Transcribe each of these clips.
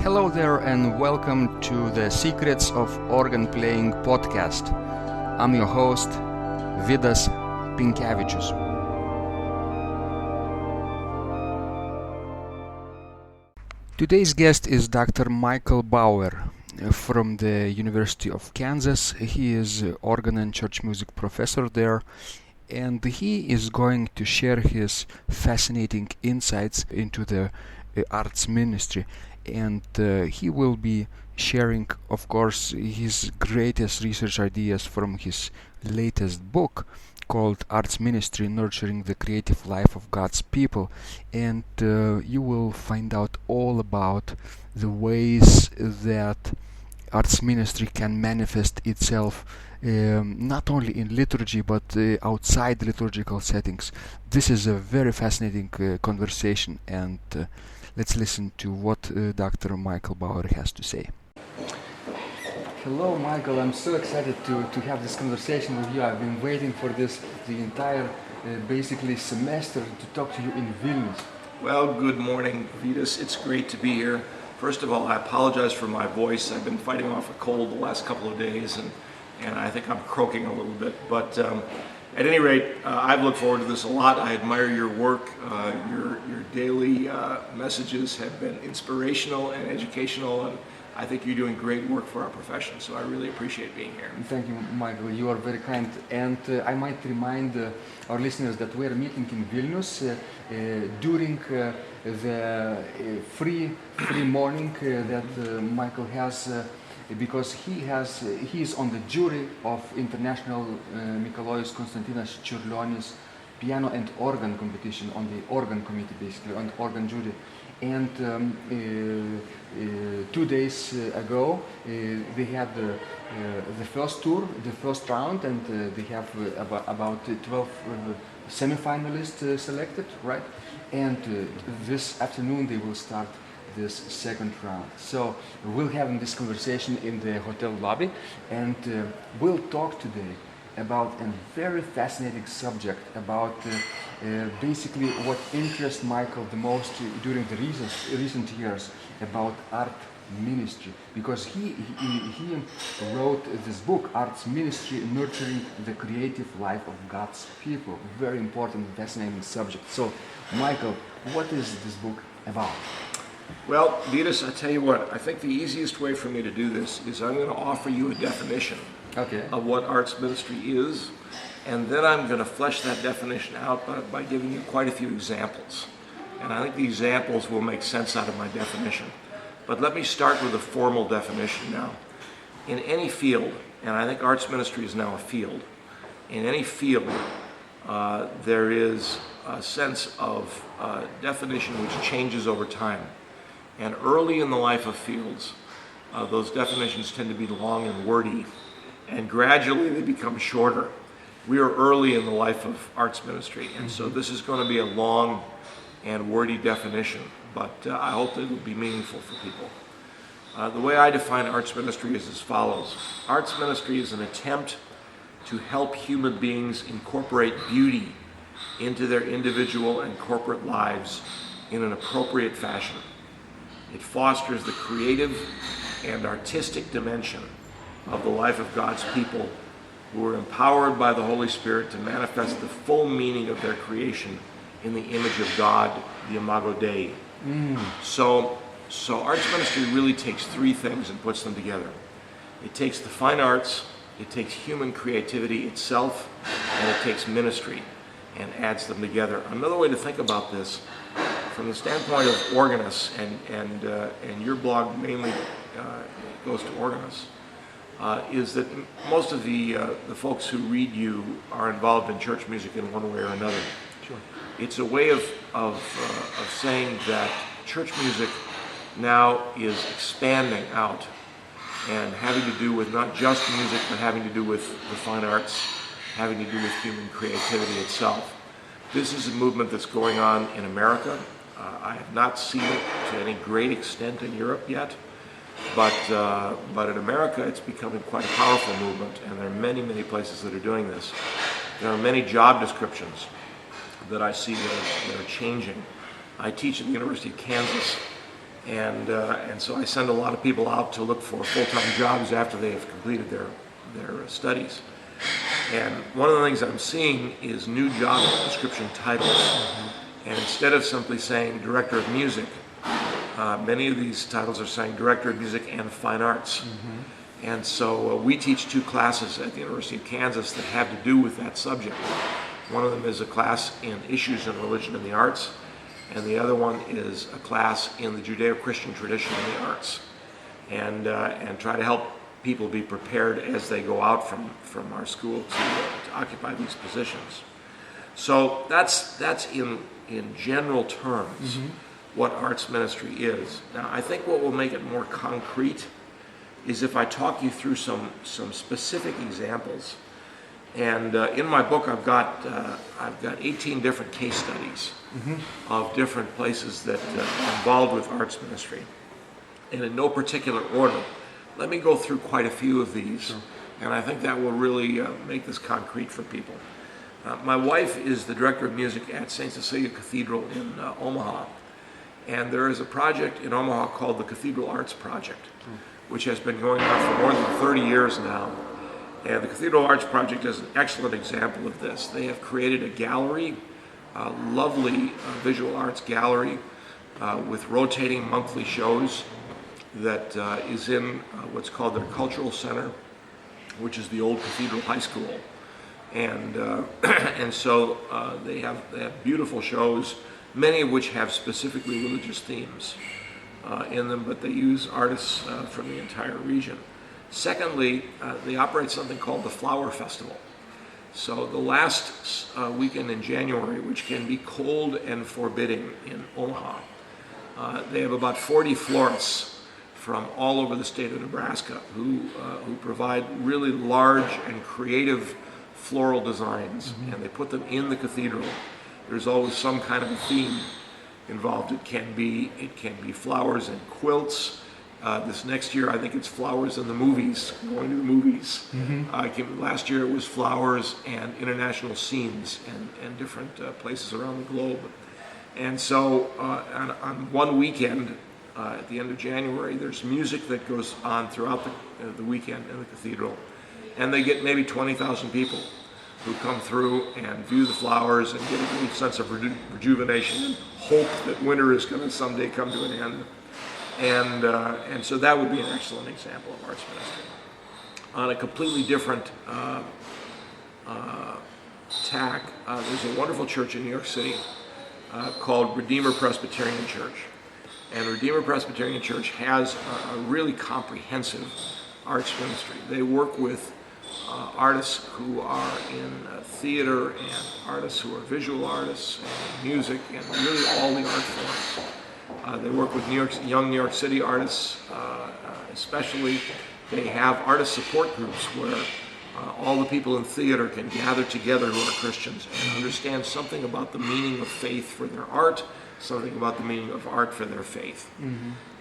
Hello there and welcome to the Secrets of Organ Playing podcast. I'm your host, Vidas Pinkevicius. Today's guest is Dr. Michael Bauer from the University of Kansas. He is organ and church music professor there, and he is going to share his fascinating insights into the arts ministry. And he will be sharing, of course, his greatest research ideas from his latest book called Arts Ministry: Nurturing the Creative Life of God's People. And you will find out all about the ways that arts ministry can manifest itself not only in liturgy but outside liturgical settings. This is a very fascinating conversation, and let's listen to what Dr. Michael Bauer has to say. Hello, Michael. I'm so excited to have this conversation with you. I've been waiting for this the entire, basically, semester to talk to you in Vilnius. Well, good morning, Vidas. It's great to be here. First of all, I apologize for my voice. I've been fighting off a cold the last couple of days, and I think I'm croaking a little bit. But at any rate, I've looked forward to this a lot. I admire your work. Your daily messages have been inspirational and educational, and I think you're doing great work for our profession, so I really appreciate being here. Thank you, Michael. You are very kind. And I might remind our listeners that we are meeting in Vilnius during the free morning that Michael has, because he is on the jury of International Mikalojus Konstantinas Čiurlionis piano and organ competition, on the organ committee, basically, on the organ jury. And 2 days ago, they had the first tour, the first round, and they have about 12 semi-finalists selected, right? And this afternoon they will start this second round. So we'll have this conversation in the hotel lobby, and we'll talk today about a very fascinating subject, about basically what interests Michael the most during the recent years about art ministry, because he wrote this book, Arts Ministry: Nurturing the Creative Life of God's People. Very important, fascinating subject. So, Michael, what is this book about? Well, Vidas, I tell you what, I think the easiest way for me to do this is I'm going to offer you a definition of what arts ministry is, and then I'm going to flesh that definition out by giving you quite a few examples. And I think the examples will make sense out of my definition. But let me start with a formal definition now. In any field, and I think arts ministry is now a field, in any field there is a sense of definition which changes over time. And early in the life of fields, those definitions tend to be long and wordy, and gradually they become shorter. We are early in the life of arts ministry, and so this is going to be a long and wordy definition, but I hope that it will be meaningful for people. The way I define arts ministry is as follows. Arts ministry is an attempt to help human beings incorporate beauty into their individual and corporate lives in an appropriate fashion. It fosters the creative and artistic dimension of the life of God's people, who are empowered by the Holy Spirit to manifest the full meaning of their creation in the image of God, the Imago Dei. So arts ministry really takes three things and puts them together. It takes the fine arts, it takes human creativity itself, and it takes ministry and adds them together. Another way to think about this, from the standpoint of organists, and your blog mainly goes to organists, is that most of the folks who read you are involved in church music in one way or another. Sure. It's a way of saying that church music now is expanding out and having to do with not just music, but having to do with the fine arts, having to do with human creativity itself. This is a movement that's going on in America. I have not seen it to any great extent in Europe yet, but in America it's becoming quite a powerful movement, and there are many, many places that are doing this. There are many job descriptions that I see that are changing. I teach at the University of Kansas, And so I send a lot of people out to look for full-time jobs after they have completed their studies. And one of the things I'm seeing is new job description titles. And instead of simply saying Director of Music, many of these titles are saying Director of Music and Fine Arts. And so we teach 2 classes at the University of Kansas that have to do with that subject. One of them is a class in Issues in Religion and the Arts, and the other one is a class in the Judeo-Christian tradition and the arts, and try to help people be prepared as they go out from our school to occupy these positions. So that's in general terms what arts ministry is. Now, I think what will make it more concrete is if I talk you through some specific examples. And in my book, I've got 18 different case studies of different places that are involved with arts ministry. And in no particular order, let me go through quite a few of these. Sure. And I think that will really make this concrete for people. My wife is the director of music at St. Cecilia Cathedral in Omaha. And there is a project in Omaha called the Cathedral Arts Project, which has been going on for more than 30 years now. And the Cathedral Arts Project is an excellent example of this. They have created a gallery, a lovely visual arts gallery with rotating monthly shows that is in what's called their Cultural Center, which is the old Cathedral High School. And so they have beautiful shows, many of which have specifically religious themes in them, but they use artists from the entire region. Secondly, they operate something called the Flower Festival. So the last weekend in January, which can be cold and forbidding in Omaha, they have about 40 florists from all over the state of Nebraska who provide really large and creative floral designs, and they put them in the cathedral. There's always some kind of a theme involved. It can be flowers and quilts. This next year, I think it's flowers in the movies, going to the movies. Last year it was flowers and international scenes and different places around the globe. And so on one weekend, at the end of January, there's music that goes on throughout the weekend in the cathedral. And they get maybe 20,000 people who come through and view the flowers and get a little sense of rejuvenation and hope that winter is going to someday come to an end. And so that would be an excellent example of arts ministry. On a completely different tack, there's a wonderful church in New York City called Redeemer Presbyterian Church. And Redeemer Presbyterian Church has a really comprehensive arts ministry. They work with artists who are in theater and artists who are visual artists and music and really all the art forms. They work with young New York City artists, especially. They have artist support groups where all the people in theater can gather together who are Christians and understand something about the meaning of faith for their art, something about the meaning of art for their faith.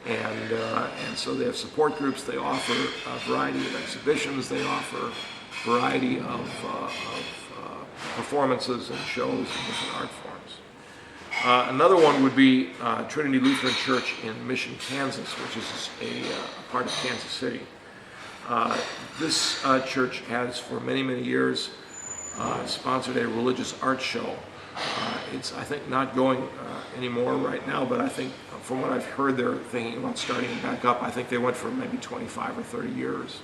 And so they have support groups. They offer a variety of exhibitions. They offer a variety of performances and shows in different art forms. Another one would be Trinity Lutheran Church in Mission, Kansas, which is a part of Kansas City. This church has, for many, many years, sponsored a religious art show. It's, I think, not going anymore right now, but I think from what I've heard, they're thinking about starting it back up. I think they went for maybe 25 or 30 years.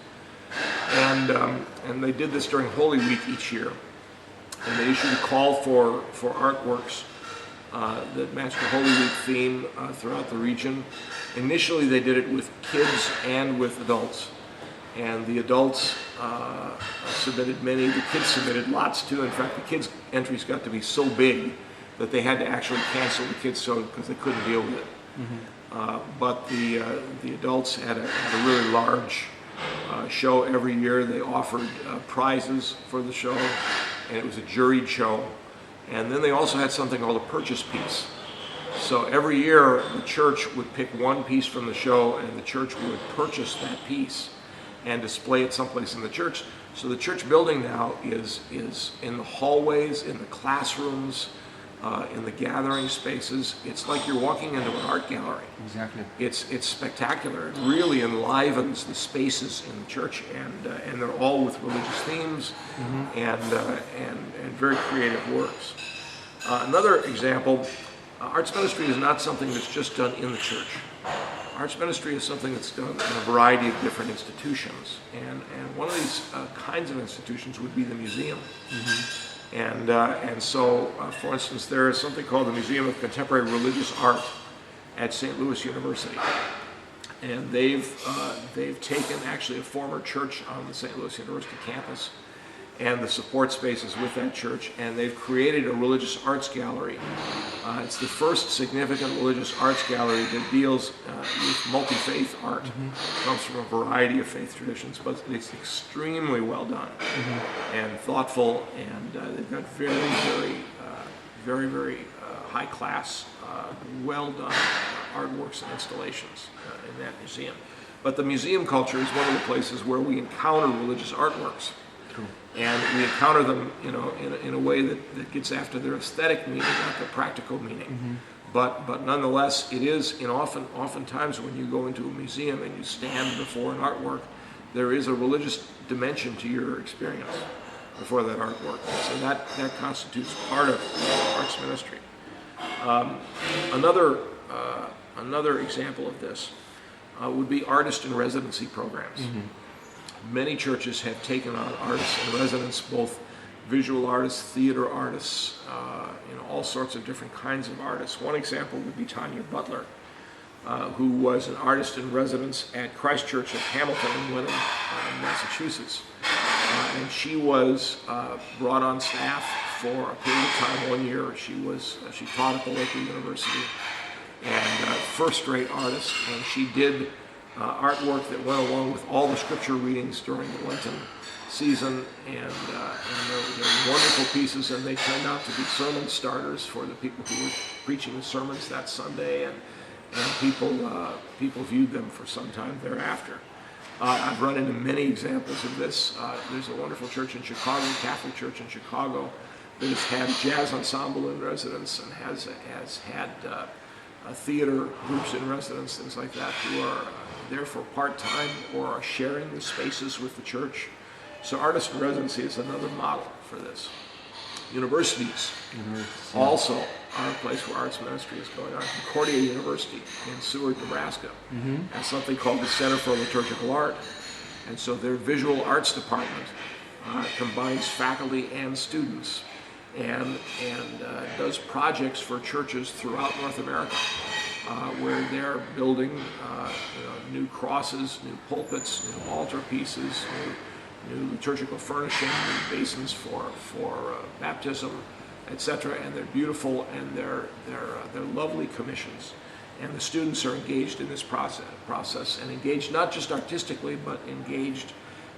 And they did this during Holy Week each year. And they issued a call for artworks that matched the Holy Week theme throughout the region. Initially, they did it with kids and with adults. And the adults submitted many, the kids submitted lots too. In fact, the kids' entries got to be so big that they had to actually cancel the kids' show because they couldn't deal with it. But the adults had a really large show every year. They offered prizes for the show, and it was a juried show. And then they also had something called a purchase piece. So every year, the church would pick one piece from the show, and the church would purchase that piece and display it someplace in the church. So the church building now is in the hallways, in the classrooms, in the gathering spaces. It's like you're walking into an art gallery. Exactly. It's spectacular. It really enlivens the spaces in the church, and they're all with religious themes and very creative works. Another example, arts ministry is not something that's just done in the church. Arts ministry is something that's done in a variety of different institutions, and one of these kinds of institutions would be the museum. And so, for instance, there is something called the Museum of Contemporary Religious Art at St. Louis University, and they've taken actually a former church on the St. Louis University campus and the support spaces with that church, and they've created a religious arts gallery. It's the first significant religious arts gallery that deals with multi-faith art. It comes from a variety of faith traditions, but it's extremely well done and thoughtful, and they've got very high-class, well-done artworks and installations in that museum. But the museum culture is one of the places where we encounter religious artworks. True. And we encounter them, in a way that gets after their aesthetic meaning, not their practical meaning. But nonetheless, it is, oftentimes when you go into a museum and you stand before an artwork, there is a religious dimension to your experience before that artwork. So that constitutes part of arts ministry. Another example of this would be artist in residency programs. Many churches have taken on artists in residence, both visual artists, theater artists, all sorts of different kinds of artists. One example would be Tanya Butler, who was an artist in residence at Christ Church of Hamilton in Wenham, Massachusetts. And she was brought on staff for a period of time, 1 year. She taught at the local university, and first-rate artist, and she did artwork that went along with all the scripture readings during the Lenten season, and they're wonderful pieces, and they turned out to be sermon starters for the people who were preaching the sermons that Sunday, and people viewed them for some time thereafter. I've run into many examples of this. There's a wonderful church in Chicago, Catholic church in Chicago, that has had jazz ensemble in residence and has had theater groups in residence, things like that, who are there for part-time or are sharing the spaces with the church. So artist in residency is another model for this. Universities also are a place where arts ministry is going on. Concordia University in Seward, Nebraska has something called the Center for Liturgical Art. And so their visual arts department combines faculty and students and does projects for churches throughout North America, where they're building new crosses, new pulpits, new altar pieces, new liturgical furnishing, new basins for baptism, etc. And they're beautiful, and they're lovely commissions. And the students are engaged in this process, and engaged not just artistically, but engaged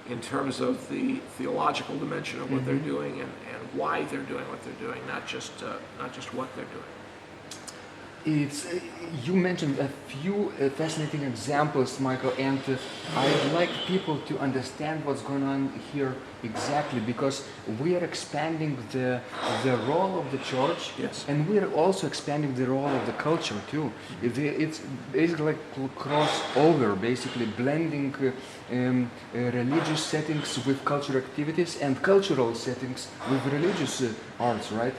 in terms of the theological dimension of what they're doing and why they're doing what they're doing, not just what they're doing. You mentioned a few fascinating examples, Michael, and I'd like people to understand what's going on here exactly, because we are expanding the role of the church, and we are also expanding the role of the culture too. It's basically like crossover, basically blending religious settings with cultural activities and cultural settings with religious arts, right?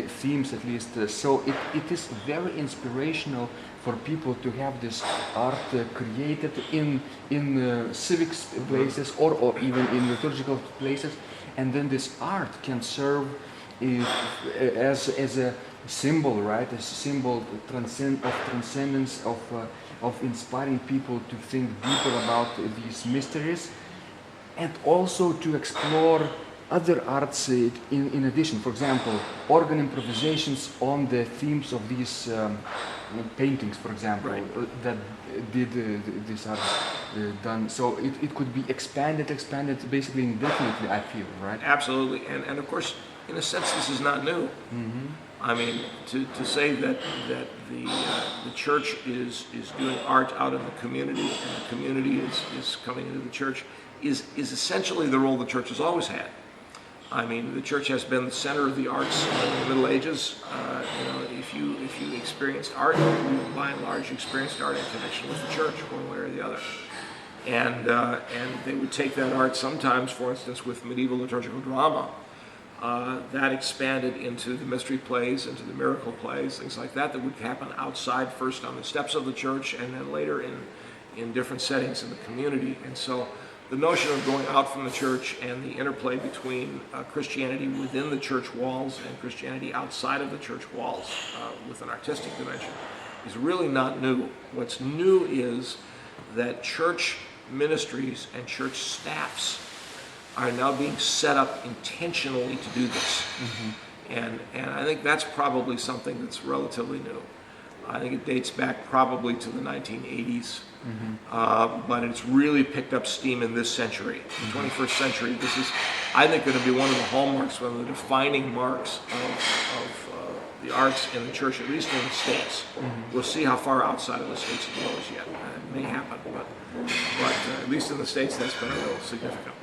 Themes at least. So it is very inspirational for people to have this art created in civic places or even in liturgical places, and then this art can serve as a symbol, right? A symbol of transcendence, of inspiring people to think deeper about these mysteries, and also to explore other arts in addition. For example, organ improvisations on the themes of these paintings, for example, that did this art done. So it could be expanded basically indefinitely, I feel, right? Absolutely, and of course, in a sense, this is not new. I mean, to say that the church is doing art out in the community, and the community is coming into the church, is essentially the role the church has always had. I mean, the church has been the center of the arts in the Middle Ages. If you experienced art, you by and large experienced art in connection with the church, one way or the other. And they would take that art sometimes, for instance, with medieval liturgical drama, that expanded into the mystery plays, into the miracle plays, things like that would happen outside, first on the steps of the church, and then later in different settings in the community. And so the notion of going out from the church and the interplay between Christianity within the church walls and Christianity outside of the church walls with an artistic dimension is really not new. What's new is that church ministries and church staffs are now being set up intentionally to do this. And I think that's probably something that's relatively new. I think it dates back probably to the 1980s, but it's really picked up steam in this century. The 21st century, this is, I think, going to be one of the hallmarks, one of the defining marks of the arts in the church, at least in the States. We'll see how far outside of the States it goes yet. It may happen, but at least in the States, that's been real significant.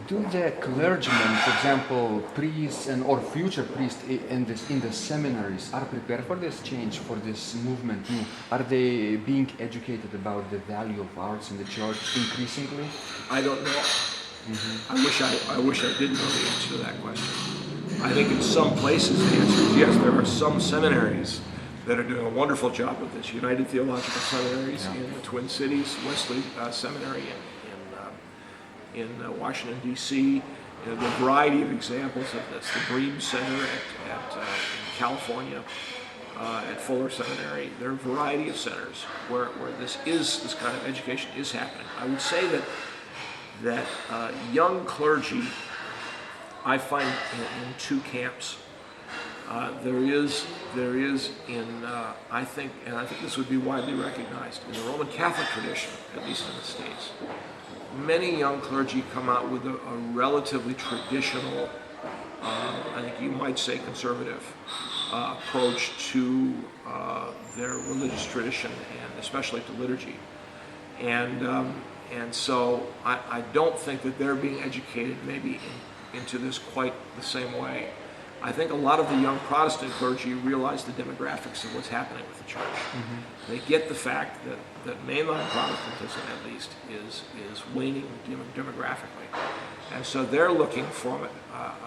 Do the clergymen, for example, priests or future priests in the seminaries, are prepared for this change, for this movement? Are they being educated about the value of arts in the church increasingly? I don't know. I wish I did know the answer to that question. I think in some places the answer is yes. There are some seminaries that are doing a wonderful job with this. United Theological Seminaries in the Twin Cities, Wesley Seminary in Washington, D.C. The variety of examples of this. The Bream Center in California, at Fuller Seminary. There are a variety of centers where this kind of education is happening. I would say that young clergy, I find in two camps. There is I think this would be widely recognized in the Roman Catholic tradition, at least in the States. Many young clergy come out with a relatively traditional, I think you might say conservative, approach to their religious tradition and especially to liturgy. And so I don't think that they're being educated maybe into this quite the same way. I think a lot of the young Protestant clergy realize the demographics of what's happening with the church. They get the fact that mainline Protestantism, at least, is waning demographically. And so they're looking from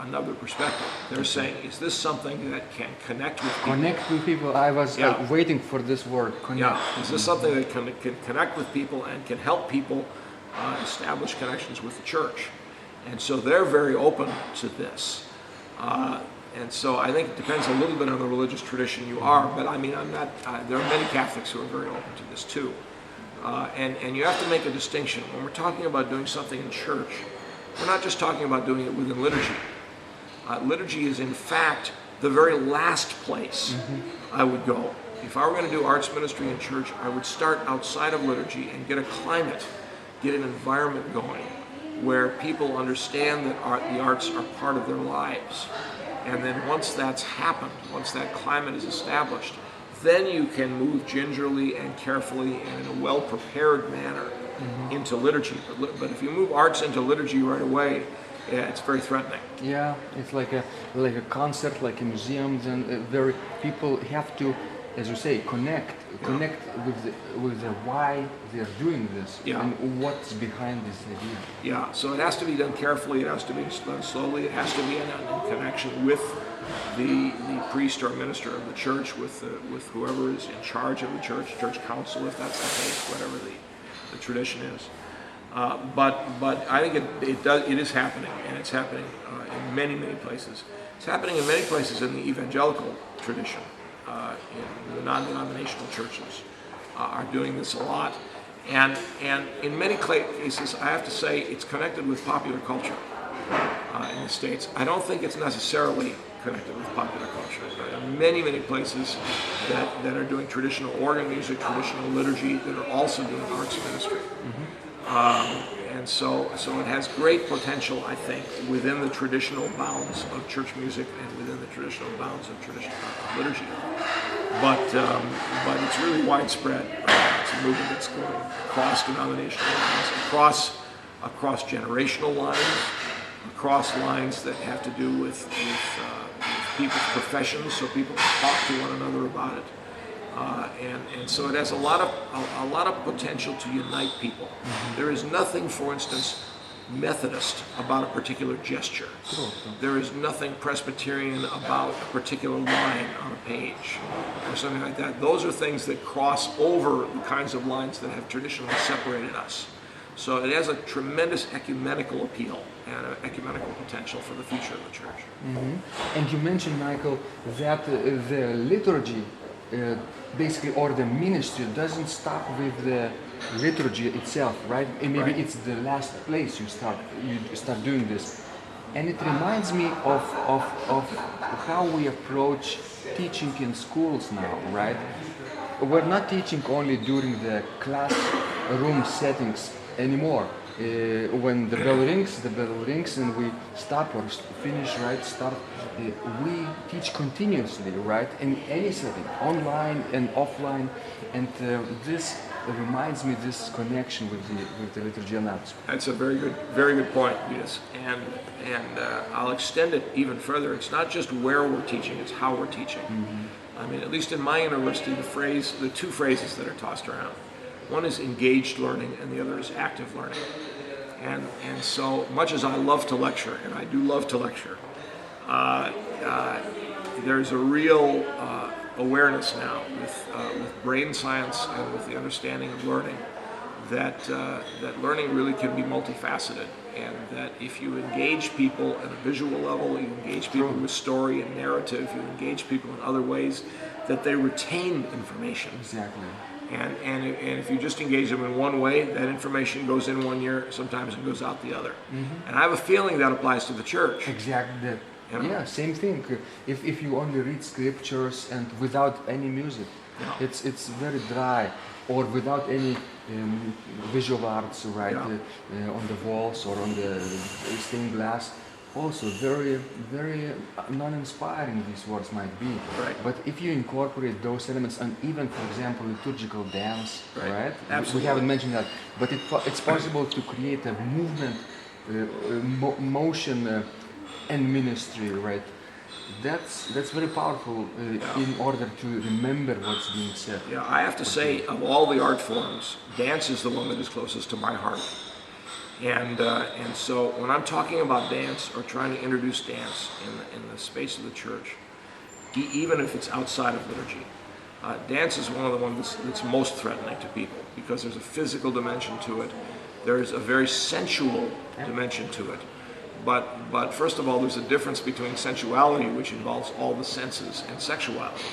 another perspective. They're saying, is this something that can connect with people? Connect with people. I was waiting for this word, connect. Yeah. Is this something that can connect with people and can help people establish connections with the church? And so they're very open to this. And so I think it depends a little bit on the religious tradition you are, but I mean, I'm not, there are many Catholics who are very open to this too. And you have to make a distinction. When we're talking about doing something in church, we're not just talking about doing it within liturgy. Liturgy is in fact the very last place I would go. If I were going to do arts ministry in church, I would start outside of liturgy and get a climate, get an environment going where people understand that the arts are part of their lives. And then once that's happened, once that climate is established, then you can move gingerly and carefully and in a well-prepared manner into liturgy. But if you move arts into liturgy right away, it's very threatening. Yeah, it's like a concert, like a museum. Then people have to, as you say, connect with the why they're doing this and what's behind this idea. Yeah, so it has to be done carefully. It has to be done slowly. It has to be in connection with the priest or minister of the church, with whoever is in charge of the church council, if that's the case, whatever the tradition is. But I think it is happening, and it's happening in many places. It's happening in many places in the evangelical tradition. In the non-denominational churches are doing this a lot, and in many cases, I have to say, it's connected with popular culture in the States. I don't think it's necessarily connected with popular culture. There are many places that are doing traditional organ music, traditional liturgy, that are also doing arts ministry. And so it has great potential, I think, within the traditional bounds of church music and within the traditional bounds of liturgy. But it's really widespread. It's a movement that's going across denominational lines, across generational lines. across lines that have to do with people's professions, so people can talk to one another about it. And so it has a lot of potential to unite people. There is nothing, for instance, Methodist about a particular gesture. There is nothing Presbyterian about a particular line on a page or something like that. Those are things that cross over the kinds of lines that have traditionally separated us. So it has a tremendous ecumenical appeal and an ecumenical potential for the future of the church. And you mentioned, Michael, that the liturgy basically, or the ministry doesn't stop with the liturgy itself, right? And maybe it's the last place you start doing this. And it reminds me of how we approach teaching in schools now, right? We're not teaching only during the classroom settings anymore. When the bell rings and we stop or finish, right, start, we teach continuously, right, in any setting, online and offline, and this reminds me this connection with the liturgy and arts. That's a very good point, Vidas. And I'll extend it even further. It's not just where we're teaching, it's how we're teaching. I mean, at least in my university, the two phrases that are tossed around. One is engaged learning and the other is active learning. And so much as I love to lecture, and I do love to lecture, there's a real awareness now with brain science and with the understanding of learning that learning really can be multifaceted, and that if you engage people at a visual level, you engage people with story and narrative, you engage people in other ways, that they retain information. Exactly. And if you just engage them in one way, that information goes in one ear, sometimes it goes out the other. And I have a feeling that applies to the church. Exactly. Yeah, same thing. If you only read scriptures and without any music, it's very dry, or without any visual arts, right, on the walls or on the stained glass. Also, very non-inspiring these words might be. Right. But if you incorporate those elements, and even, for example, liturgical dance, right? Absolutely. We haven't mentioned that, but it's possible to create a movement, motion, and ministry, right? That's very powerful in order to remember what's being said. Yeah, I have to say, of all the art forms, dance is the one that is closest to my heart. And so when I'm talking about dance or trying to introduce dance in the space of the church, even if it's outside of liturgy, dance is one of the ones that's most threatening to people because there's a physical dimension to it. There's a very sensual dimension to it. But first of all, there's a difference between sensuality, which involves all the senses, and sexuality.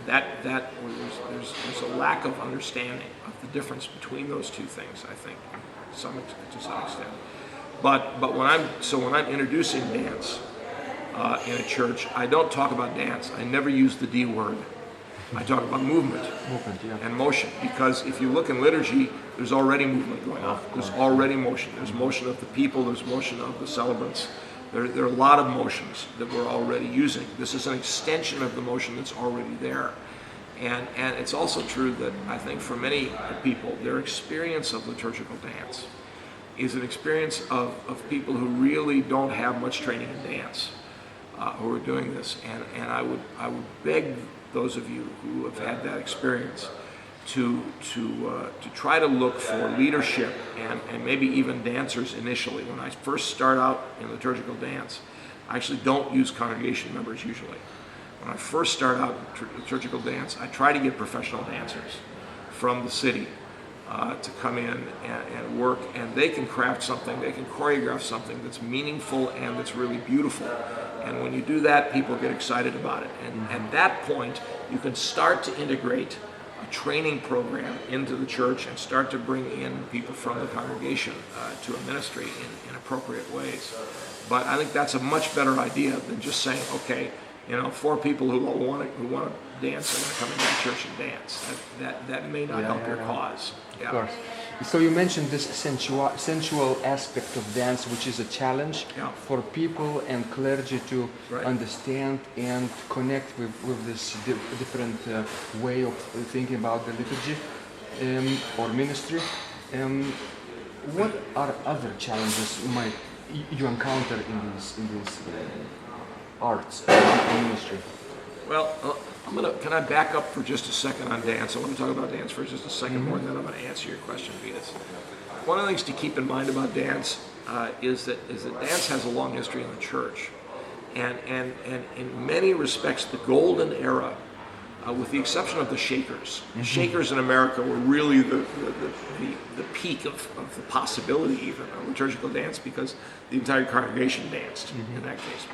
And there's a lack of understanding of the difference between those two things, I think. To some extent, but when I'm introducing dance in a church, I don't talk about dance. I never use the D word. I talk about movement and motion, because if you look in liturgy, there's already movement going on. There's already motion. There's motion of the people. There's motion of the celebrants. There are a lot of motions that we're already using. This is an extension of the motion that's already there. And it's also true that I think for many people, their experience of liturgical dance is an experience of people who really don't have much training in dance, who are doing this. And I would beg those of you who have had that experience to try to look for leadership and maybe even dancers initially. When I first start out in liturgical dance, I actually don't use congregation members usually. When I first start out in liturgical dance, I try to get professional dancers from the city to come in and work, and they can craft something, they can choreograph something that's meaningful and that's really beautiful. And when you do that, people get excited about it. And at that point, you can start to integrate a training program into the church and start to bring in people from the congregation to a ministry in appropriate ways. But I think that's a much better idea than just saying, okay, 4 people who want to dance are going to come into the church and dance. That may not help your cause. Of course. So you mentioned this sensual aspect of dance, which is a challenge for people and clergy to understand and connect with this different way of thinking about the liturgy or ministry. What are other challenges you encounter in this arts ministry? Well, can I back up for just a second on dance? I want to talk about dance for just a second more, and then I'm going to answer your question, Vidas. One of the things to keep in mind about dance is that dance has a long history in the church, and in many respects, the golden era, with the exception of the Shakers. The Shakers in America were really the peak of the possibility even of liturgical dance, because the entire congregation danced in that case.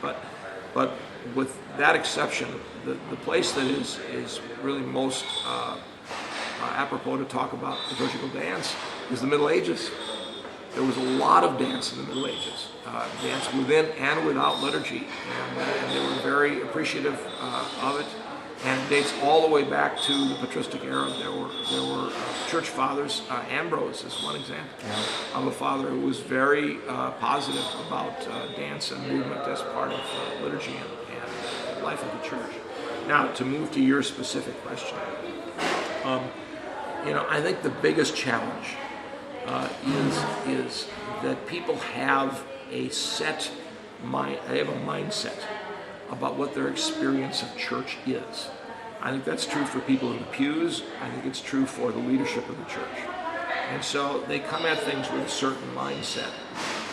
But with that exception, the place that is really most apropos to talk about liturgical dance is the Middle Ages. There was a lot of dance in the Middle Ages, dance within and without liturgy, and they were very appreciative of it. And it dates all the way back to the patristic era. There were church fathers. Ambrose is one example of a father who was very positive about dance and movement as part of liturgy and life of the church. Now, to move to your specific question, I think the biggest challenge is that people have a mindset about what their experience of church is. I think that's true for people in the pews. I think it's true for the leadership of the church. And so they come at things with a certain mindset.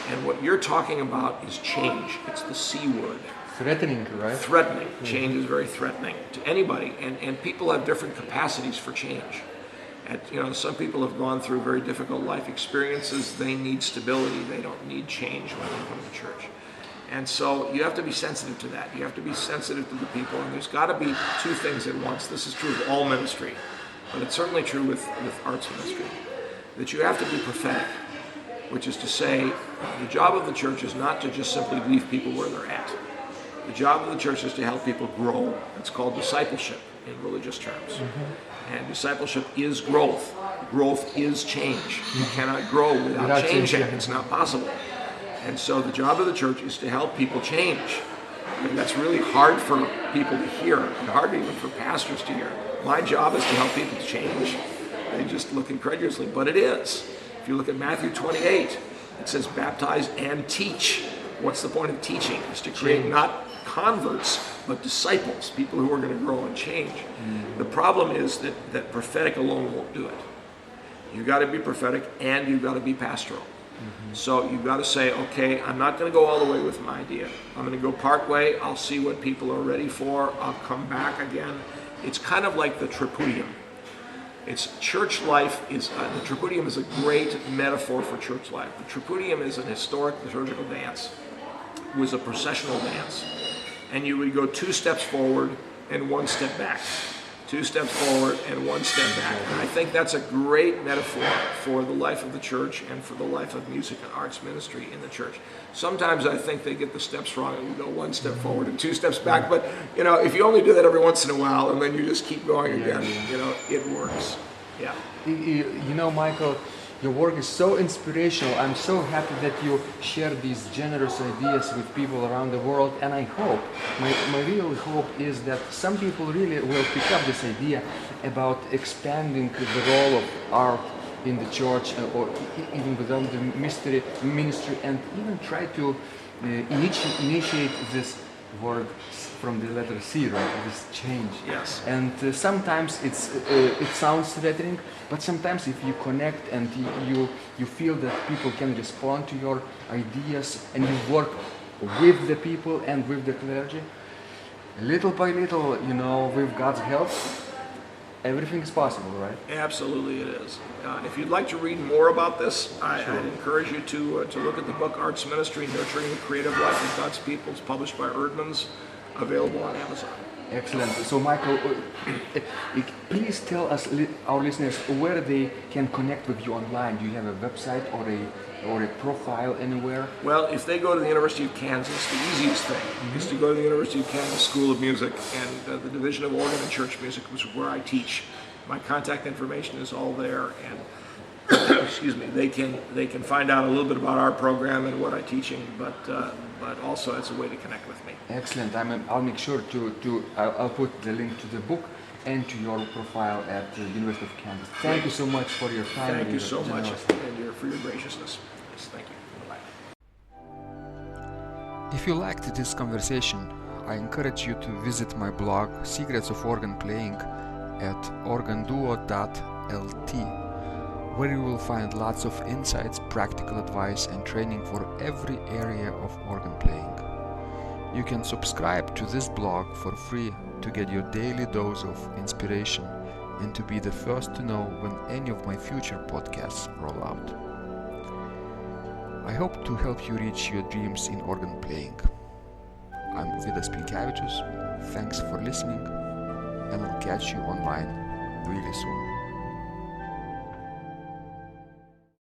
And what you're talking about is change. It's the C word. Threatening, right? Threatening. Change is very threatening to anybody. And people have different capacities for change. Some people have gone through very difficult life experiences. They need stability. They don't need change when they come to church. And so you have to be sensitive to that. You have to be sensitive to the people. And there's got to be two things at once. This is true of all ministry, but it's certainly true with arts ministry, that you have to be prophetic, which is to say the job of the church is not to just simply leave people where they're at. The job of the church is to help people grow. It's called discipleship in religious terms. And discipleship is growth. Growth is change. You cannot grow without changing. It's not possible. And so the job of the church is to help people change. And that's really hard for people to hear, and hard even for pastors to hear. My job is to help people change. They just look incredulously, but it is. If you look at Matthew 28, it says baptize and teach. What's the point of teaching? It's to create not converts, but disciples, people who are going to grow and change. The problem is that prophetic alone won't do it. You've got to be prophetic and you've got to be pastoral. So you've got to say, okay, I'm not going to go all the way with my idea. I'm going to go part way. I'll see what people are ready for. I'll come back again. It's kind of like the tripudium. It's church life the tripudium is a great metaphor for church life. The tripudium is an historic liturgical dance. It was a processional dance. And you would go 2 steps forward and 1 step back. 2 steps forward and 1 step back. And I think that's a great metaphor for the life of the church and for the life of music and arts ministry in the church. Sometimes I think they get the steps wrong and we go 1 step forward and 2 steps back. But, if you only do that every once in a while and then you just keep going again, it works. Yeah. Michael, your work is so inspirational. I'm so happy that you share these generous ideas with people around the world. And I hope, my real hope is that some people really will pick up this idea about expanding the role of art in the church or even within the ministry, and even try to initiate this word from the letter C, right? This change. Yes. And sometimes it sounds threatening, but sometimes if you connect and you feel that people can respond to your ideas and you work with the people and with the clergy, little by little, with God's help, everything is possible, right? Absolutely it is. If you'd like to read more about this, I'd encourage you to look at the book Arts Ministry, Nurturing the Creative Life of God's People. It's published by Erdmans, available on Amazon. Excellent. So, Michael, please tell us, our listeners, where they can connect with you online. Do you have a website or a profile anywhere? Well, if they go to the University of Kansas, the easiest thing is to go to the University of Kansas School of Music, and the Division of Organ and Church Music was where I teach. My contact information is all there, and excuse me, they can find out a little bit about our program and what I'm teaching, but also it's a way to connect with me. Excellent. I'll make sure I'll put the link to the book and to your profile at the University of Kansas. Thank you so much for your time. Thank you so much, and for your graciousness. Yes, thank you. Bye-bye. If you liked this conversation, I encourage you to visit my blog Secrets of Organ Playing at organduo.lt, where you will find lots of insights, practical advice and training for every area of organ playing. You can subscribe to this blog for free to get your daily dose of inspiration and to be the first to know when any of my future podcasts roll out. I hope to help you reach your dreams in organ playing. I'm Vidas Pinkevicius. Thanks for listening, and I'll catch you online really soon.